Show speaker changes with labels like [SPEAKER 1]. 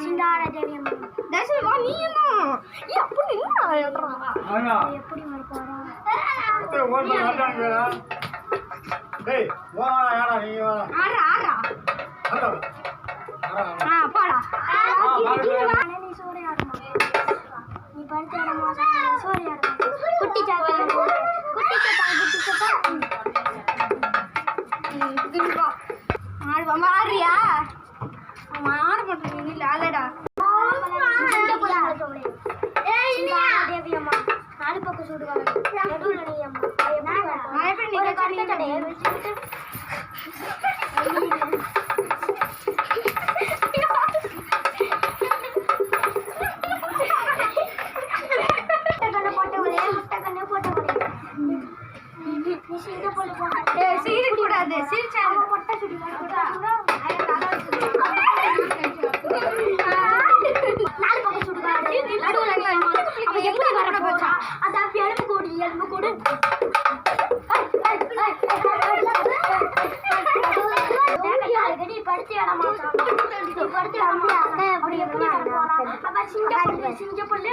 [SPEAKER 1] சிங்கார தேவியம்மா தசவா நீ என்ன அப்படி என்ன ஆனா எப்படி வர போறா ஓடு வரடாங்கடா டேய் வாடா யாரா நீ வாடா ஆறா போடா நீ சோறு ஆடுமா நீ படுத்து ஆடுமா சோறு ஆடுமா குட்டி சாத்தா மாறியா மாறு பண்றீங்க இல்ல அல்லடா தேவியம்மா நாலு பக்கம் சுடுவாங்க நடுவுல நீ அம்மா நான் எப்படி நீங்க கட்ட கடையை வச்சுக்கிட்டு கூடாது சிரிச்சா பொட்டை சுடி நாலு பக்கம் சுடுவாங்க நடுவுல அவன் எப்படி வர போச்சா அதான் எலும்பு கூடு எலும்பு கூடு படுத்து இடமா படுத்து அப்படி எப்படி வர போறான் அப்ப சிங்க பொண்ணு